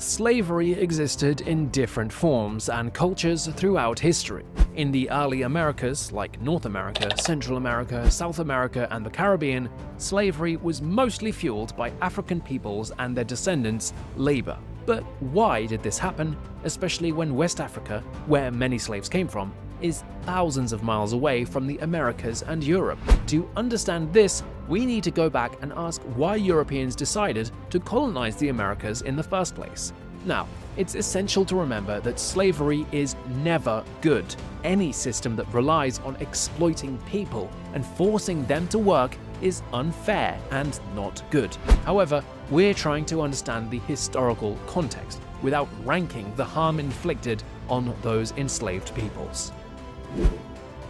Slavery existed in different forms and cultures throughout history. In the early Americas, like North America, Central America, South America, and the Caribbean, slavery was mostly fueled by African peoples and their descendants' labor. But why did this happen, especially when West Africa, where many slaves came from, is thousands of miles away from the Americas and Europe? To understand this, we need to go back and ask why Europeans decided to colonize the Americas in the first place. Now, it's essential to remember that slavery is never good. Any system that relies on exploiting people and forcing them to work is unfair and not good. However, we're trying to understand the historical context without ranking the harm inflicted on those enslaved peoples.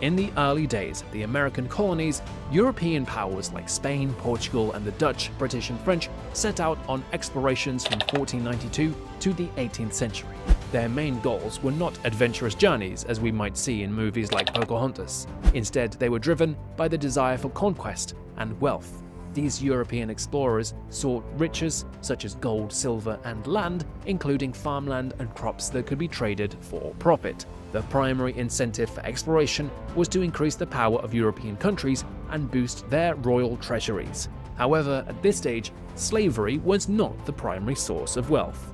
In the early days of the American colonies, European powers like Spain, Portugal, and the Dutch, British, and French set out on explorations from 1492 to the 18th century. Their main goals were not adventurous journeys as we might see in movies like Pocahontas. Instead, they were driven by the desire for conquest and wealth. These European explorers sought riches such as gold, silver, and land, including farmland and crops that could be traded for profit. The primary incentive for exploration was to increase the power of European countries and boost their royal treasuries. However, at this stage, slavery was not the primary source of wealth.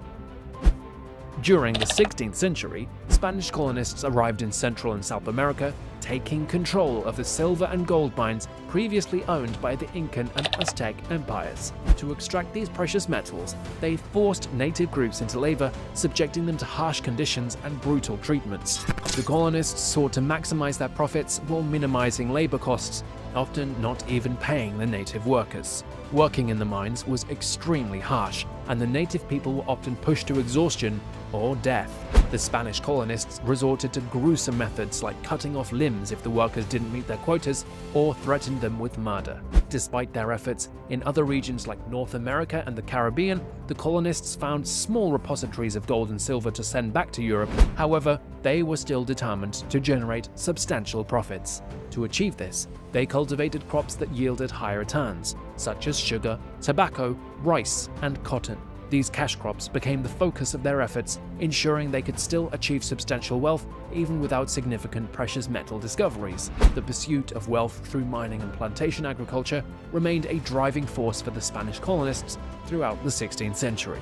During the 16th century, Spanish colonists arrived in Central and South America, taking control of the silver and gold mines previously owned by the Incan and Aztec empires. To extract these precious metals, they forced native groups into labor, subjecting them to harsh conditions and brutal treatments. The colonists sought to maximize their profits while minimizing labor costs, often not even paying the native workers. Working in the mines was extremely harsh, and the native people were often pushed to exhaustion or death. The Spanish colonists resorted to gruesome methods like cutting off limbs if the workers didn't meet their quotas or threatened them with murder. Despite their efforts, in other regions like North America and the Caribbean, the colonists found small repositories of gold and silver to send back to Europe. However, they were still determined to generate substantial profits. To achieve this, they cultivated crops that yielded high returns, such as sugar, tobacco, rice, and cotton. These cash crops became the focus of their efforts, ensuring they could still achieve substantial wealth even without significant precious metal discoveries. The pursuit of wealth through mining and plantation agriculture remained a driving force for the Spanish colonists throughout the 16th century.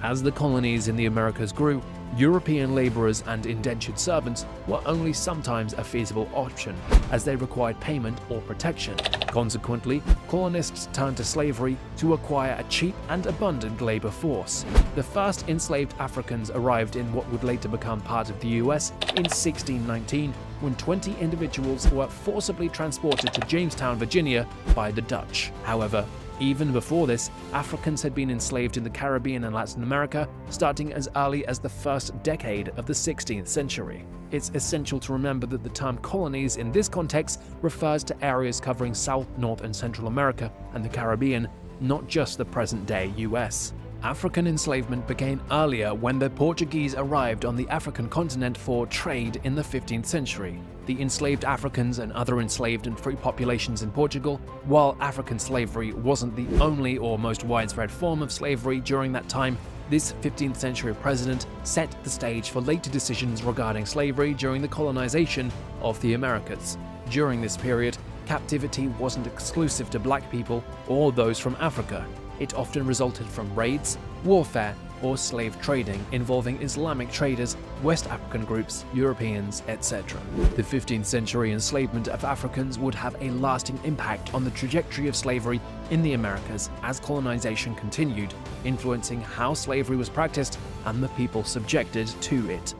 As the colonies in the Americas grew, European laborers and indentured servants were only sometimes a feasible option, as they required payment or protection. Consequently, colonists turned to slavery to acquire a cheap and abundant labor force. The first enslaved Africans arrived in what would later become part of the US in 1619, when 20 individuals were forcibly transported to Jamestown, Virginia by the Dutch. However, even before this, Africans had been enslaved in the Caribbean and Latin America, starting as early as the first decade of the 16th century. It's essential to remember that the term colonies in this context refers to areas covering South, North, and Central America and the Caribbean, not just the present-day US. African enslavement began earlier when the Portuguese arrived on the African continent for trade in the 15th century. The enslaved Africans and other enslaved and free populations in Portugal. While African slavery wasn't the only or most widespread form of slavery during that time, this 15th century precedent set the stage for later decisions regarding slavery during the colonization of the Americas. During this period, captivity wasn't exclusive to black people or those from Africa. It often resulted from raids, warfare, or slave trading involving Islamic traders, West African groups, Europeans, etc. The 15th century enslavement of Africans would have a lasting impact on the trajectory of slavery in the Americas as colonization continued, influencing how slavery was practiced and the people subjected to it.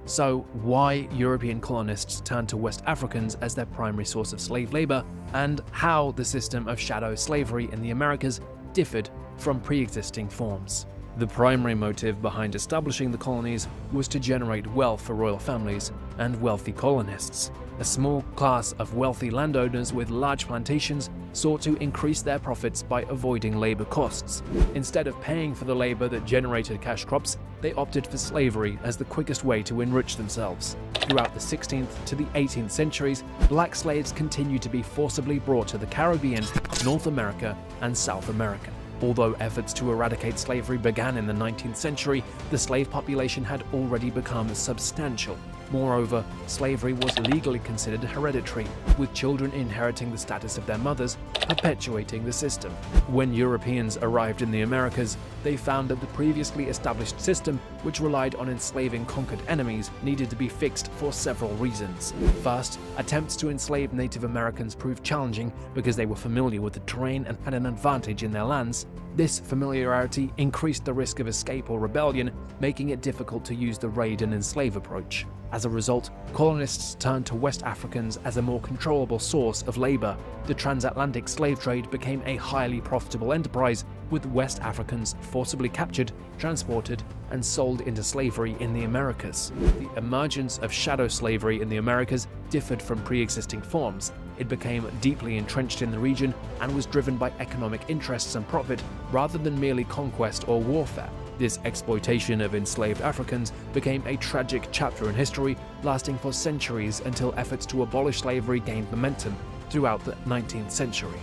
So, why European colonists turned to West Africans as their primary source of slave labor, and how the system of shadow slavery in the Americas differed from pre-existing forms. The primary motive behind establishing the colonies was to generate wealth for royal families and wealthy colonists. A small class of wealthy landowners with large plantations sought to increase their profits by avoiding labor costs. Instead of paying for the labor that generated cash crops, they opted for slavery as the quickest way to enrich themselves. Throughout the 16th to the 18th centuries, black slaves continued to be forcibly brought to the Caribbean, North America, and South America. Although efforts to eradicate slavery began in the 19th century, the slave population had already become substantial. Moreover, slavery was legally considered hereditary, with children inheriting the status of their mothers, perpetuating the system. When Europeans arrived in the Americas, they found that the previously established system, which relied on enslaving conquered enemies, needed to be fixed for several reasons. First, attempts to enslave Native Americans proved challenging because they were familiar with the terrain and had an advantage in their lands. This familiarity increased the risk of escape or rebellion, making it difficult to use the raid and enslave approach. As a result, colonists turned to West Africans as a more controllable source of labor. The transatlantic slave trade became a highly profitable enterprise, with West Africans forcibly captured, transported, and sold into slavery in the Americas. The emergence of shadow slavery in the Americas differed from pre-existing forms. It became deeply entrenched in the region and was driven by economic interests and profit rather than merely conquest or warfare. This exploitation of enslaved Africans became a tragic chapter in history, lasting for centuries until efforts to abolish slavery gained momentum throughout the 19th century.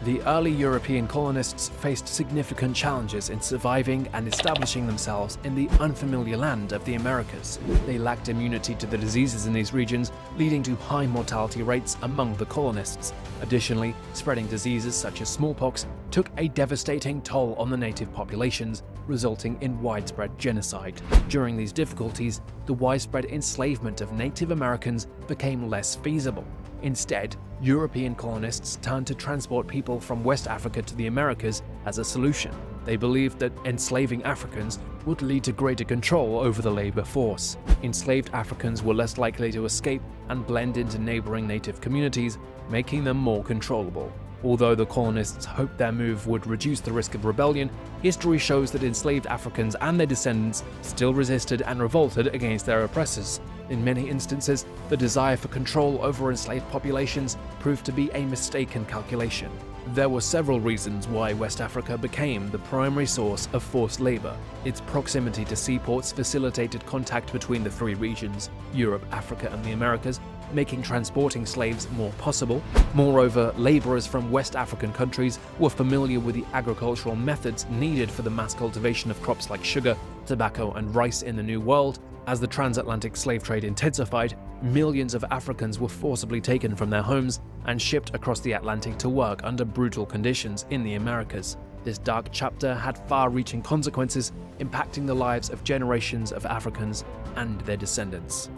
The early European colonists faced significant challenges in surviving and establishing themselves in the unfamiliar land of the Americas. They lacked immunity to the diseases in these regions, leading to high mortality rates among the colonists. Additionally, spreading diseases such as smallpox took a devastating toll on the native populations, resulting in widespread genocide. During these difficulties, the widespread enslavement of Native Americans became less feasible. Instead, European colonists turned to transport people from West Africa to the Americas as a solution. They believed that enslaving Africans would lead to greater control over the labor force. Enslaved Africans were less likely to escape and blend into neighboring native communities, making them more controllable. Although the colonists hoped their move would reduce the risk of rebellion, history shows that enslaved Africans and their descendants still resisted and revolted against their oppressors. In many instances, the desire for control over enslaved populations proved to be a mistaken calculation. There were several reasons why West Africa became the primary source of forced labor. Its proximity to seaports facilitated contact between the three regions, Europe, Africa, and the Americas, making transporting slaves more possible. Moreover, laborers from West African countries were familiar with the agricultural methods needed for the mass cultivation of crops like sugar, tobacco, and rice in the New World. As the transatlantic slave trade intensified, millions of Africans were forcibly taken from their homes and shipped across the Atlantic to work under brutal conditions in the Americas. This dark chapter had far-reaching consequences, impacting the lives of generations of Africans and their descendants.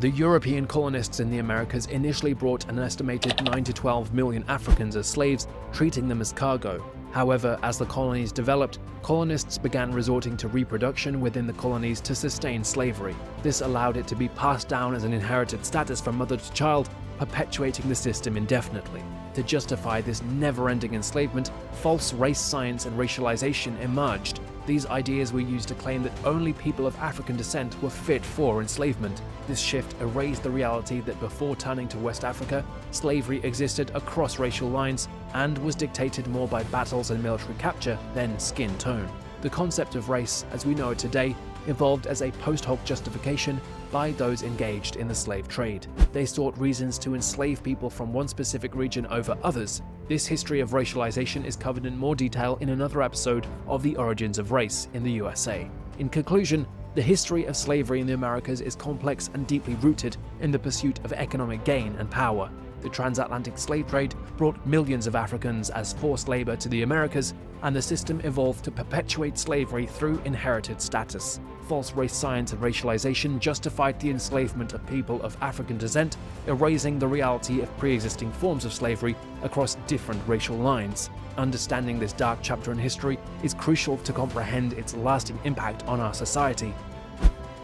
The European colonists in the Americas initially brought an estimated 9 to 12 million Africans as slaves, treating them as cargo. However, as the colonies developed, colonists began resorting to reproduction within the colonies to sustain slavery. This allowed it to be passed down as an inherited status from mother to child, perpetuating the system indefinitely. To justify this never-ending enslavement, false race science and racialization emerged. These ideas were used to claim that only people of African descent were fit for enslavement. This shift erased the reality that before turning to West Africa, slavery existed across racial lines and was dictated more by battles and military capture than skin tone. The concept of race, as we know it today, evolved as a post hoc justification by those engaged in the slave trade. They sought reasons to enslave people from one specific region over others. This history of racialization is covered in more detail in another episode of The Origins of Race in the USA. In conclusion, the history of slavery in the Americas is complex and deeply rooted in the pursuit of economic gain and power. The transatlantic slave trade brought millions of Africans as forced labor to the Americas, and the system evolved to perpetuate slavery through inherited status. False race science and racialization justified the enslavement of people of African descent, erasing the reality of pre-existing forms of slavery across different racial lines. Understanding this dark chapter in history is crucial to comprehend its lasting impact on our society.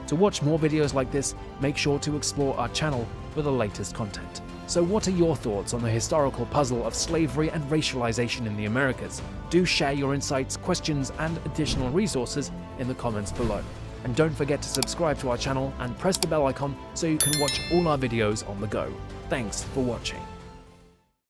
To watch more videos like this, make sure to explore our channel for the latest content. So what are your thoughts on the historical puzzle of slavery and racialization in the Americas? Do share your insights, questions, and additional resources in the comments below. And don't forget to subscribe to our channel and press the bell icon so you can watch all our videos on the go. Thanks for watching.